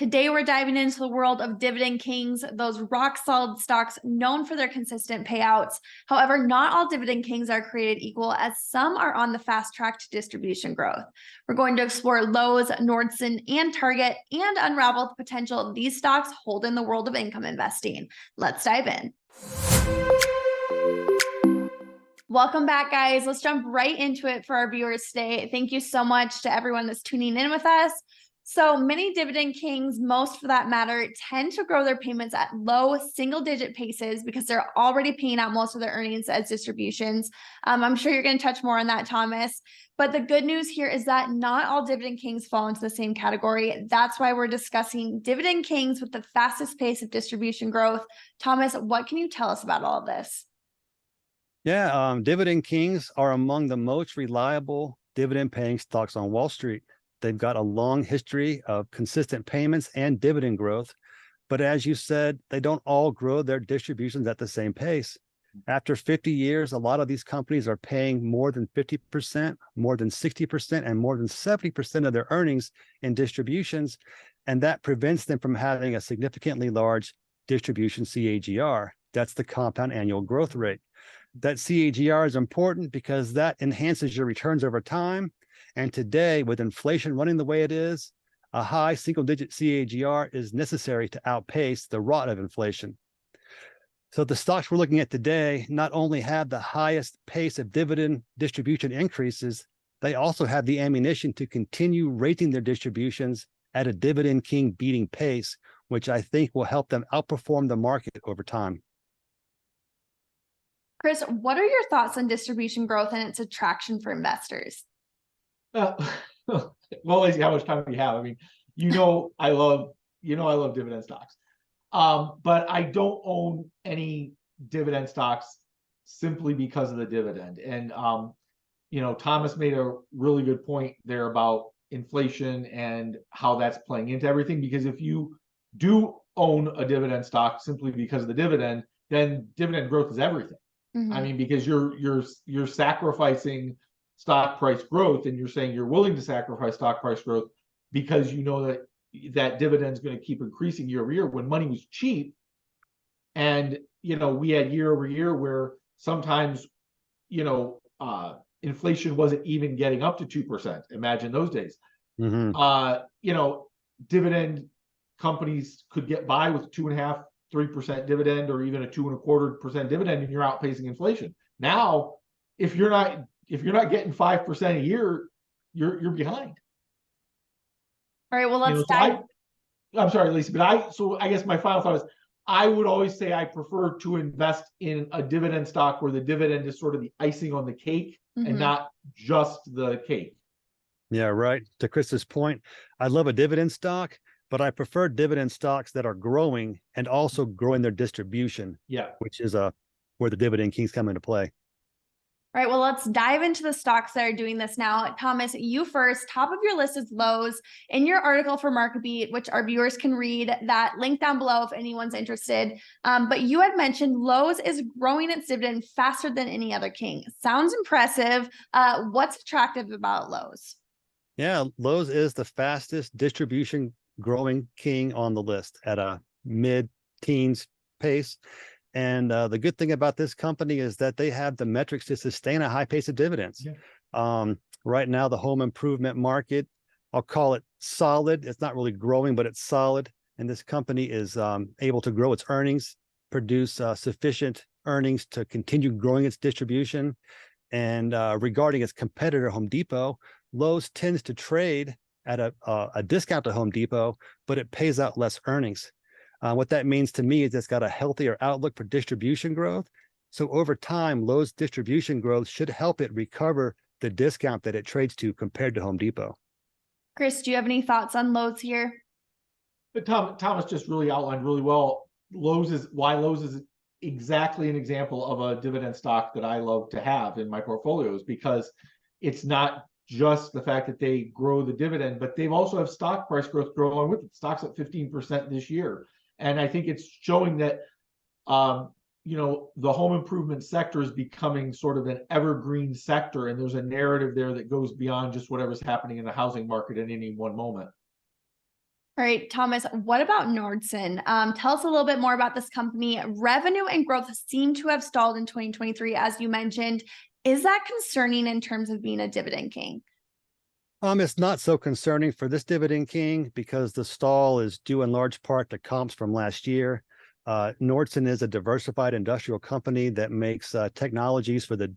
Today, we're diving into the world of Dividend Kings, those rock-solid stocks known for their consistent payouts. However, not all Dividend Kings are created equal, as some are on the fast track to distribution growth. We're going to explore Lowe's, Norton, and Target, and unravel the potential these stocks hold in the world of income investing. Let's dive in. Welcome back, guys. Let's jump right into it for our viewers today. Thank you so much to everyone that's tuning in with us. So many Dividend Kings, most for that matter, tend to grow their payments at low single-digit paces because they're already paying out most of their earnings as distributions. I'm sure you're going to touch more on that, Thomas. But the good news here is that not all Dividend Kings fall into the same category. That's why we're discussing Dividend Kings with the fastest pace of distribution growth. Thomas, what can you tell us about all of this? Yeah, Dividend Kings are among the most reliable dividend-paying stocks on Wall Street. They've got a long history of consistent payments and dividend growth. But as you said, they don't all grow their distributions at the same pace. After 50 years, a lot of these companies are paying more than 50%, more than 60%, and more than 70% of their earnings in distributions. And that prevents them from having a significantly large distribution CAGR. That's the compound annual growth rate. That CAGR is important because that enhances your returns over time. And today, with inflation running the way it is, a high single-digit CAGR is necessary to outpace the rate of inflation. So the stocks we're looking at today not only have the highest pace of dividend distribution increases, they also have the ammunition to continue raising their distributions at a Dividend King beating pace, which I think will help them outperform the market over time. Chris, what are your thoughts on distribution growth and its attraction for investors? Well, Lacey, how much time do you have? I mean, I love dividend stocks. But I don't own any dividend stocks simply because of the dividend. And Thomas made a really good point there about inflation and how that's playing into everything. Because if you do own a dividend stock simply because of the dividend, then dividend growth is everything. Mm-hmm. I mean, because you're sacrificing stock price growth, and you're saying you're willing to sacrifice stock price growth because you know that dividend is going to keep increasing year over year when money was cheap. And we had year over year where sometimes inflation wasn't even getting up to 2%. Imagine those days. Mm-hmm. Dividend companies could get by with 2.5%, 3% dividend, or even a 2.25% dividend, and you're outpacing inflation. Now, if you're not getting 5% a year, you're behind. All right, well, let's dive. I'm sorry, Lisa, but I guess my final thought is I would always say I prefer to invest in a dividend stock where the dividend is sort of the icing on the cake, mm-hmm. and not just the cake. Yeah, right. To Chris's point, I love a dividend stock, but I prefer dividend stocks that are growing and also growing their distribution. Yeah, which is where the Dividend Kings come into play. All right, well, let's dive into the stocks that are doing this now. Thomas, you first. Top of your list is Lowe's. In your article for MarketBeat, which our viewers can read, that link down below if anyone's interested. But you had mentioned Lowe's is growing its dividend faster than any other king. Sounds impressive. What's attractive about Lowe's? Yeah, Lowe's is the fastest distribution growing king on the list at a mid-teens pace. And the good thing about this company is that they have the metrics to sustain a high pace of dividends. Yeah. Right now, the home improvement market, I'll call it solid. It's not really growing, but it's solid. And this company is able to grow its earnings, produce sufficient earnings to continue growing its distribution. And regarding its competitor, Home Depot, Lowe's tends to trade at a discount to Home Depot, but it pays out less earnings. What that means to me is it's got a healthier outlook for distribution growth. So over time, Lowe's distribution growth should help it recover the discount that it trades to compared to Home Depot. Chris, do you have any thoughts on Lowe's here? But Thomas just really outlined really well Lowe's is exactly an example of a dividend stock that I love to have in my portfolios, because it's not just the fact that they grow the dividend, but they've also have stock price growth grow along with it. Stock's up 15% this year. And I think it's showing that, the home improvement sector is becoming sort of an evergreen sector. And there's a narrative there that goes beyond just whatever's happening in the housing market at any one moment. All right, Thomas, what about Nordson? Tell us a little bit more about this company. Revenue and growth seem to have stalled in 2023, as you mentioned. Is that concerning in terms of being a dividend king? It's not so concerning for this Dividend King because the stall is due in large part to comps from last year. Norton is a diversified industrial company that makes technologies for the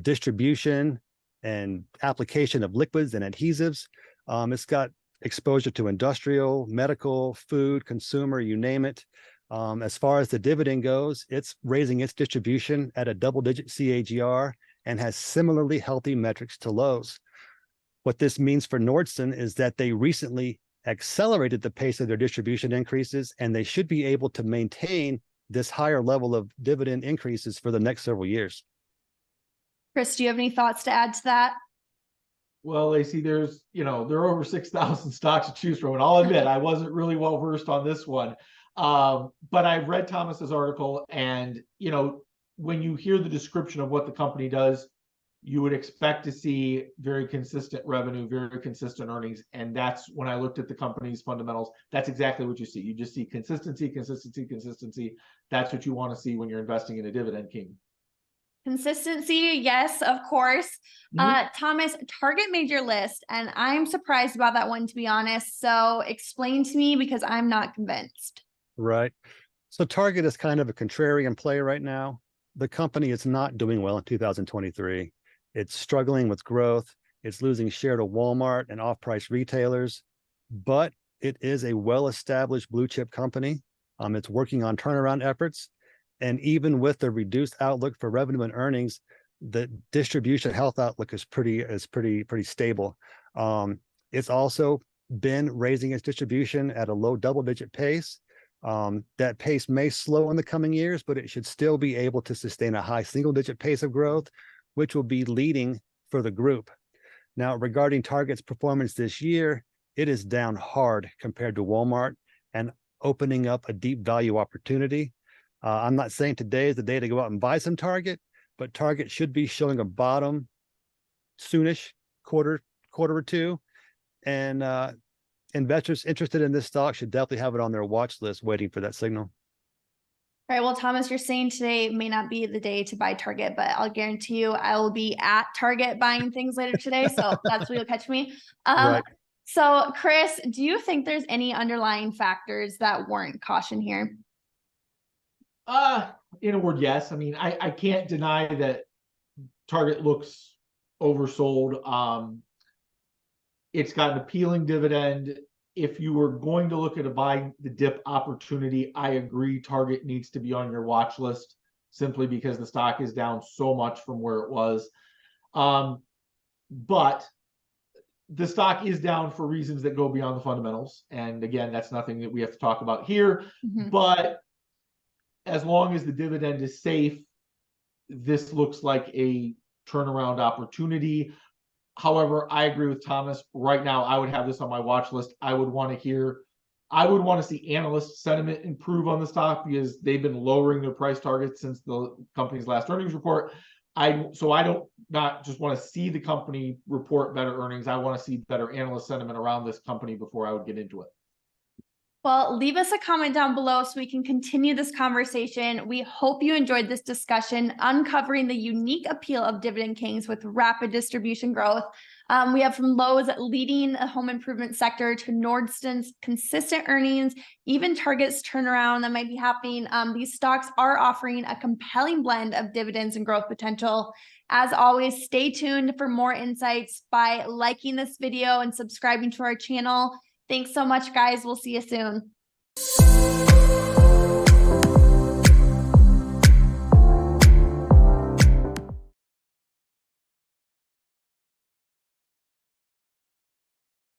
distribution and application of liquids and adhesives. It's got exposure to industrial, medical, food, consumer, you name it. As far as the dividend goes, it's raising its distribution at a double-digit CAGR and has similarly healthy metrics to Lowe's. What this means for Nordson is that they recently accelerated the pace of their distribution increases, and they should be able to maintain this higher level of dividend increases for the next several years. Chris, do you have any thoughts to add to that? Well, Lacey, there are over 6,000 stocks to choose from. And I'll admit, I wasn't really well versed on this one. But I've read Thomas's article, and, when you hear the description of what the company does, you would expect to see very consistent revenue, very consistent earnings. And that's when I looked at the company's fundamentals. That's exactly what you see. You just see consistency, consistency, consistency. That's what you want to see when you're investing in a Dividend King. Consistency, yes, of course. Thomas, Target made your list, and I'm surprised about that one, to be honest. So explain to me, because I'm not convinced. Right. So Target is kind of a contrarian play right now. The company is not doing well in 2023. It's struggling with growth. It's losing share to Walmart and off-price retailers, but it is a well-established blue chip company. It's working on turnaround efforts. And even with the reduced outlook for revenue and earnings, the distribution health outlook is pretty stable. It's also been raising its distribution at a low double-digit pace. That pace may slow in the coming years, but it should still be able to sustain a high single-digit pace of growth, which will be leading for the group. Now, regarding Target's performance this year, it is down hard compared to Walmart and opening up a deep value opportunity. I'm not saying today is the day to go out and buy some Target, but Target should be showing a bottom soonish, quarter or two. And investors interested in this stock should definitely have it on their watch list waiting for that signal. All right, well, Thomas, you're saying today may not be the day to buy Target, but I'll guarantee you I will be at Target buying things later today. So that's where you'll catch me. Right. So Chris, do you think there's any underlying factors that warrant caution here? In a word, yes. I mean, I can't deny that Target looks oversold. It's got an appealing dividend. If you were going to look at a buy the dip opportunity, I agree Target needs to be on your watch list simply because the stock is down so much from where it was. But the stock is down for reasons that go beyond the fundamentals. And again, that's nothing that we have to talk about here. But as long as the dividend is safe, this looks like a turnaround opportunity. However, I agree with Thomas. Right now, I would have this on my watch list. I would want to see analyst sentiment improve on the stock because they've been lowering their price targets since the company's last earnings report. So I don't not just want to see the company report better earnings. I want to see better analyst sentiment around this company before I would get into it. Well, leave us a comment down below so we can continue this conversation. We hope you enjoyed this discussion, uncovering the unique appeal of Dividend Kings with rapid distribution growth. We have from Lowe's leading the home improvement sector to Nordson's consistent earnings, even Target's turnaround that might be happening. These stocks are offering a compelling blend of dividends and growth potential. As always, stay tuned for more insights by liking this video and subscribing to our channel. Thanks so much, guys. We'll see you soon.